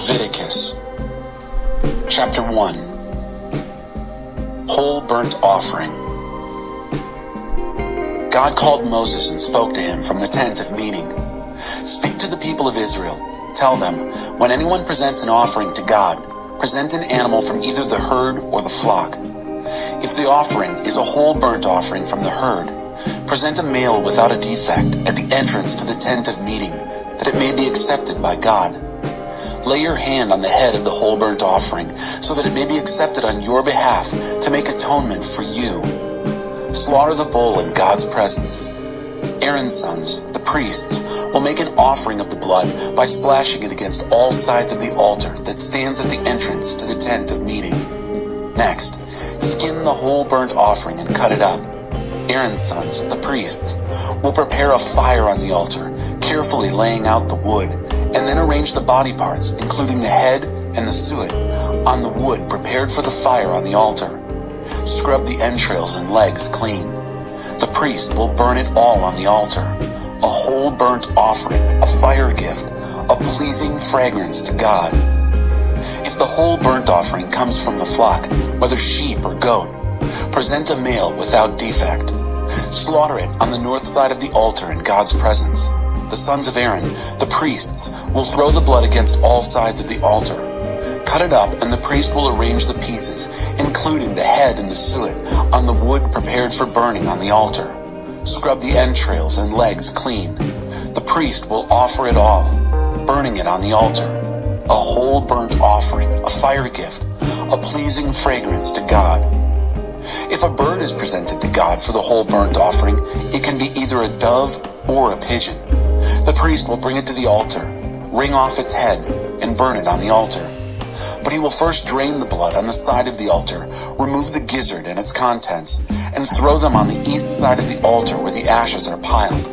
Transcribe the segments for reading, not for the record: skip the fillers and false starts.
Leviticus, chapter 1, Whole Burnt Offering. God called Moses and spoke to him from the tent of meeting. Speak to the people of Israel. Tell them, when anyone presents an offering to God, present an animal from either the herd or the flock. If the offering is a whole burnt offering from the herd, present a male without a defect at the entrance to the tent of meeting, that it may be accepted by God. Lay your hand on the head of the whole burnt offering, so that it may be accepted on your behalf to make atonement for you. Slaughter the bull in God's presence. Aaron's sons, the priests, will make an offering of the blood by splashing it against all sides of the altar that stands at the entrance to the tent of meeting. Next, skin the whole burnt offering and cut it up. Aaron's sons, the priests, will prepare a fire on the altar, carefully laying out the wood, and then arrange the body parts, including the head and the suet, on the wood prepared for the fire on the altar. Scrub the entrails and legs clean. The priest will burn it all on the altar, a whole burnt offering, a fire gift, a pleasing fragrance to God. If the whole burnt offering comes from the flock, whether sheep or goat, present a male without defect. Slaughter it on the north side of the altar in God's presence. The sons of Aaron, the priests, will throw the blood against all sides of the altar. Cut it up, and the priest will arrange the pieces, including the head and the suet, on the wood prepared for burning on the altar. Scrub the entrails and legs clean. The priest will offer it all, burning it on the altar. A whole burnt offering, a fire gift, a pleasing fragrance to God. If a bird is presented to God for the whole burnt offering, it can be either a dove or a pigeon. The priest will bring it to the altar, wring off its head, and burn it on the altar. But he will first drain the blood on the side of the altar, remove the gizzard and its contents, and throw them on the east side of the altar where the ashes are piled.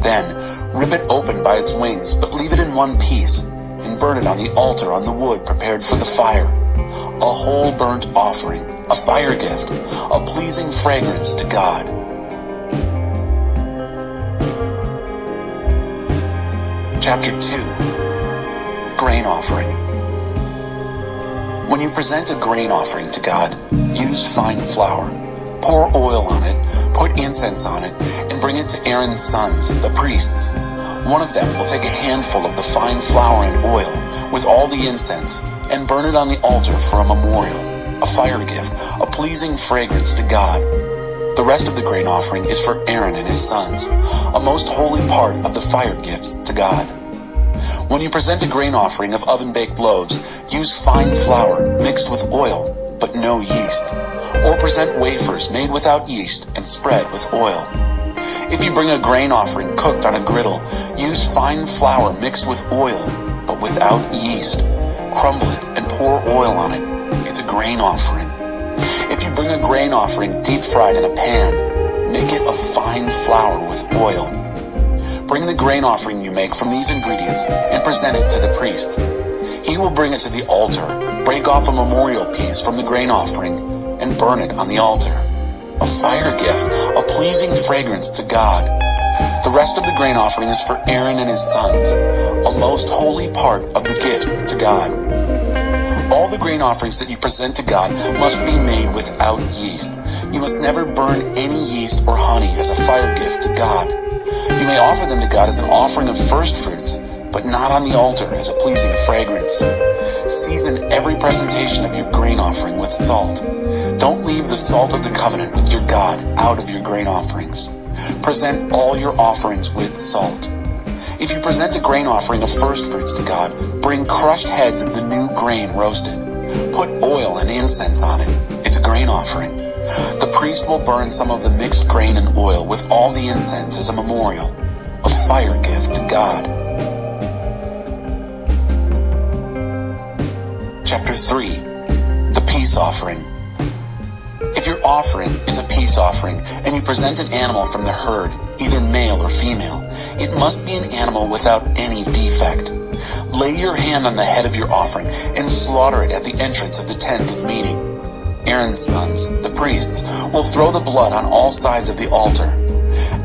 Then, rip it open by its wings, but leave it in one piece, and burn it on the altar on the wood prepared for the fire. A whole burnt offering, a fire gift, a pleasing fragrance to God. Chapter 2, Grain Offering. When you present a grain offering to God, use fine flour. Pour oil on it, put incense on it, and bring it to Aaron's sons, the priests. One of them will take a handful of the fine flour and oil with all the incense and burn it on the altar for a memorial, a fire gift, a pleasing fragrance to God. The rest of the grain offering is for Aaron and his sons, a most holy part of the fire gifts to God. When you present a grain offering of oven-baked loaves, use fine flour mixed with oil, but no yeast. Or present wafers made without yeast and spread with oil. If you bring a grain offering cooked on a griddle, use fine flour mixed with oil, but without yeast. Crumble it and pour oil on it. It's a grain offering. If you bring a grain offering deep-fried in a pan, make it of fine flour with oil. Bring the grain offering you make from these ingredients and present it to the priest. He will bring it to the altar, break off a memorial piece from the grain offering, and burn it on the altar. A fire gift, a pleasing fragrance to God. The rest of the grain offering is for Aaron and his sons, a most holy part of the gifts to God. All the grain offerings that you present to God must be made without yeast. You must never burn any yeast or honey as a fire gift to God. You may offer them to God as an offering of first fruits, but not on the altar as a pleasing fragrance. Season every presentation of your grain offering with salt. Don't leave the salt of the covenant with your God out of your grain offerings. Present all your offerings with salt. If you present a grain offering of first fruits to God, bring crushed heads of the new grain roasted. Put oil and incense on it. It's a grain offering. The priest will burn some of the mixed grain and oil with all the incense as a memorial, a fire gift to God. Chapter 3, the Peace Offering. If your offering is a peace offering and you present an animal from the herd, either male or female, it must be an animal without any defect. Lay your hand on the head of your offering and slaughter it at the entrance of the tent of meeting. Aaron's sons, the priests, will throw the blood on all sides of the altar.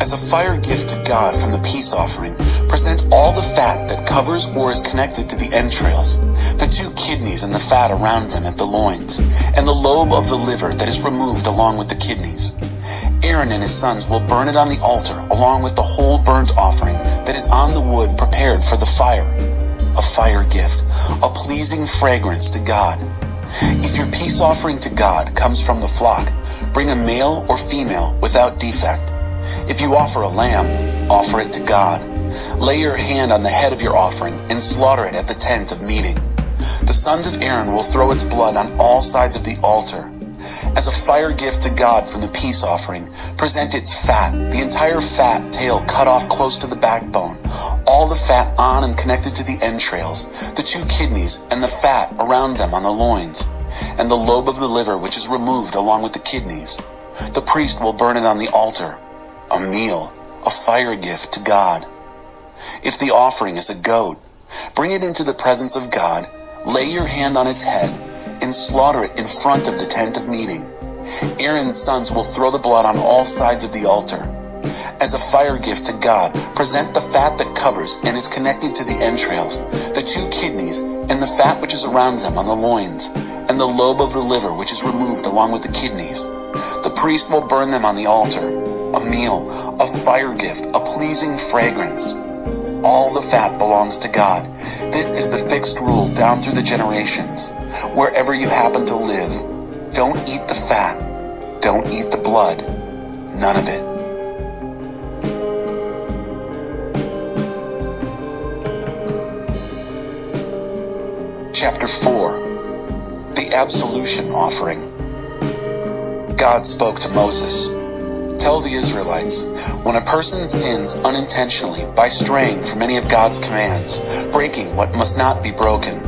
As a fire gift to God from the peace offering, present all the fat that covers or is connected to the entrails, the 2 kidneys and the fat around them at the loins, and the lobe of the liver that is removed along with the kidneys. Aaron and his sons will burn it on the altar along with the whole burnt offering that is on the wood prepared for the fire, a fire gift, a pleasing fragrance to God. If your peace offering to God comes from the flock, bring a male or female without defect. If you offer a lamb, offer it to God. Lay your hand on the head of your offering and slaughter it at the tent of meeting. The sons of Aaron will throw its blood on all sides of the altar. As a fire gift to God from the peace offering, present its fat, the entire fat tail cut off close to the backbone, all the fat on and connected to the entrails, the 2 kidneys and the fat around them on the loins, and the lobe of the liver which is removed along with the kidneys. The priest will burn it on the altar, a meal, a fire gift to God. If the offering is a goat, bring it into the presence of God, lay your hand on its head, and slaughter it in front of the tent of meeting. Aaron's sons will throw the blood on all sides of the altar. As a fire gift to God, present the fat that covers and is connected to the entrails, the 2 kidneys, and the fat which is around them on the loins, and the lobe of the liver which is removed along with the kidneys. The priest will burn them on the altar, a meal, a fire gift, a pleasing fragrance. All the fat belongs to God. This is the fixed rule down through the generations. Wherever you happen to live, don't eat the fat, don't eat the blood, none of it. Chapter 4. The Absolution Offering. God spoke to Moses. Tell the Israelites, when a person sins unintentionally by straying from any of God's commands, breaking what must not be broken,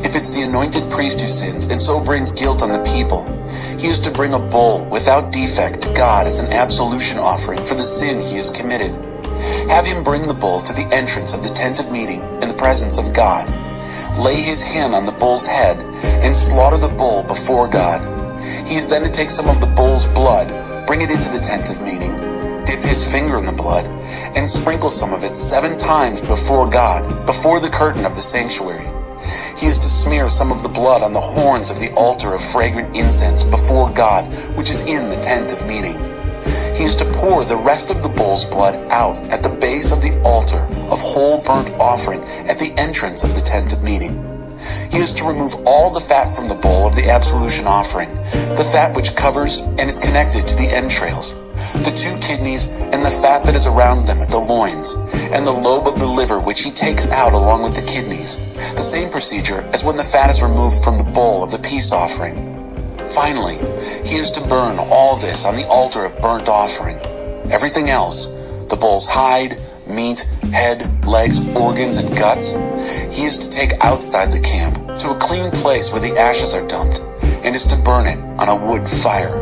if it's the anointed priest who sins and so brings guilt on the people, he is to bring a bull without defect to God as an absolution offering for the sin he has committed. Have him bring the bull to the entrance of the tent of meeting in the presence of God. Lay his hand on the bull's head and slaughter the bull before God. He is then to take some of the bull's blood, bring it into the tent of meeting, dip his finger in the blood, and sprinkle some of it 7 times before God, before the curtain of the sanctuary. He is to smear some of the blood on the horns of the altar of fragrant incense before God, which is in the tent of meeting. He is to pour the rest of the bull's blood out at the base of the altar of whole burnt offering at the entrance of the tent of meeting. He is to remove all the fat from the bowl of the absolution offering, the fat which covers and is connected to the entrails, the 2 kidneys and the fat that is around them at the loins, and the lobe of the liver which he takes out along with the kidneys, the same procedure as when the fat is removed from the bowl of the peace offering. Finally, he is to burn all this on the altar of burnt offering. Everything else, the bull's hide, meat, head, legs, organs, and guts, he is to take outside the camp to a clean place where the ashes are dumped, and is to burn it on a wood fire.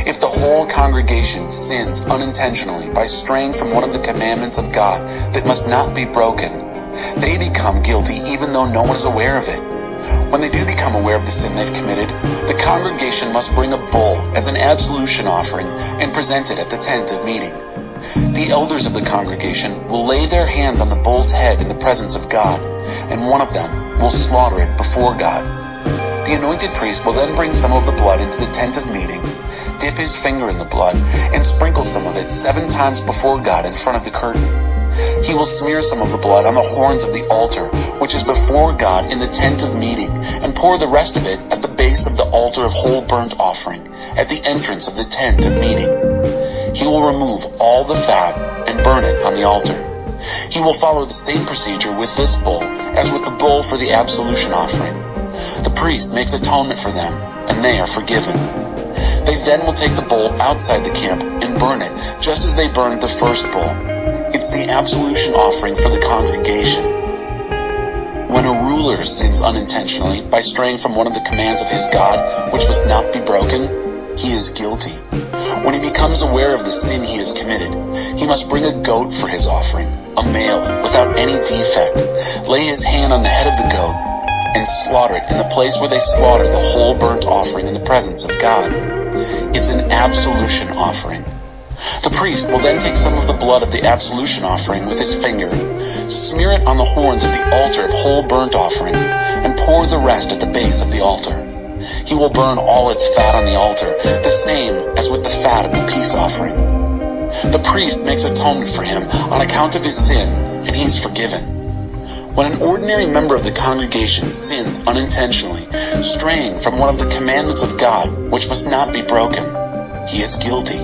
If the whole congregation sins unintentionally by straying from one of the commandments of God that must not be broken, they become guilty even though no one is aware of it. When they do become aware of the sin they've committed, the congregation must bring a bull as an absolution offering and present it at the tent of meeting. The elders of the congregation will lay their hands on the bull's head in the presence of God, and one of them will slaughter it before God. The anointed priest will then bring some of the blood into the tent of meeting, dip his finger in the blood, and sprinkle some of it 7 times before God in front of the curtain. He will smear some of the blood on the horns of the altar, which is before God in the tent of meeting, and pour the rest of it at the base of the altar of whole burnt offering, at the entrance of the tent of meeting. He will remove all the fat and burn it on the altar. He will follow the same procedure with this bull as with the bull for the absolution offering. The priest makes atonement for them, and they are forgiven. They then will take the bull outside the camp and burn it, just as they burned the first bull. It's the absolution offering for the congregation. When a ruler sins unintentionally by straying from one of the commands of his God, which must not be broken, he is guilty. When he becomes aware of the sin he has committed, he must bring a goat for his offering, a male, without any defect, lay his hand on the head of the goat, and slaughter it in the place where they slaughter the whole burnt offering in the presence of God. It's an absolution offering. The priest will then take some of the blood of the absolution offering with his finger, smear it on the horns of the altar of whole burnt offering, and pour the rest at the base of the altar. He will burn all its fat on the altar, the same as with the fat of the peace offering. The priest makes atonement for him on account of his sin, and he is forgiven. When an ordinary member of the congregation sins unintentionally, straying from one of the commandments of God, which must not be broken, he is guilty.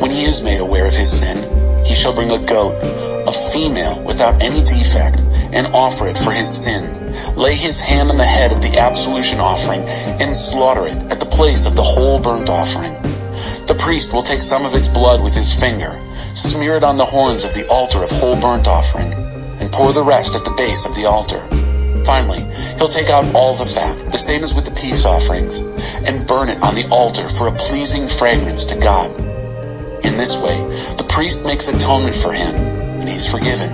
When he is made aware of his sin, he shall bring a goat, a female without any defect, and offer it for his sin. Lay his hand on the head of the absolution offering, and slaughter it at the place of the whole burnt offering. The priest will take some of its blood with his finger, smear it on the horns of the altar of whole burnt offering, and pour the rest at the base of the altar. Finally, he'll take out all the fat, the same as with the peace offerings, and burn it on the altar for a pleasing fragrance to God. In this way, the priest makes atonement for him, and he's forgiven.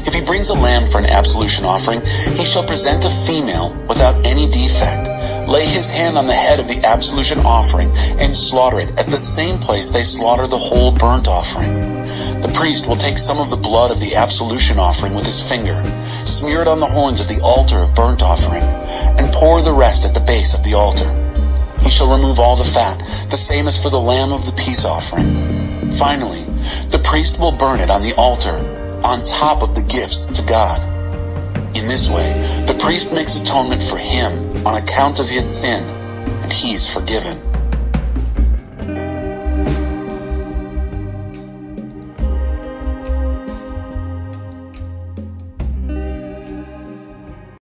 If he brings a lamb for an absolution offering, he shall present a female without any defect, lay his hand on the head of the absolution offering, and slaughter it at the same place they slaughter the whole burnt offering. The priest will take some of the blood of the absolution offering with his finger, smear it on the horns of the altar of burnt offering, and pour the rest at the base of the altar. He shall remove all the fat, the same as for the lamb of the peace offering. Finally, the priest will burn it on the altar, on top of the gifts to God. In this way, the priest makes atonement for him on account of his sin, and he is forgiven.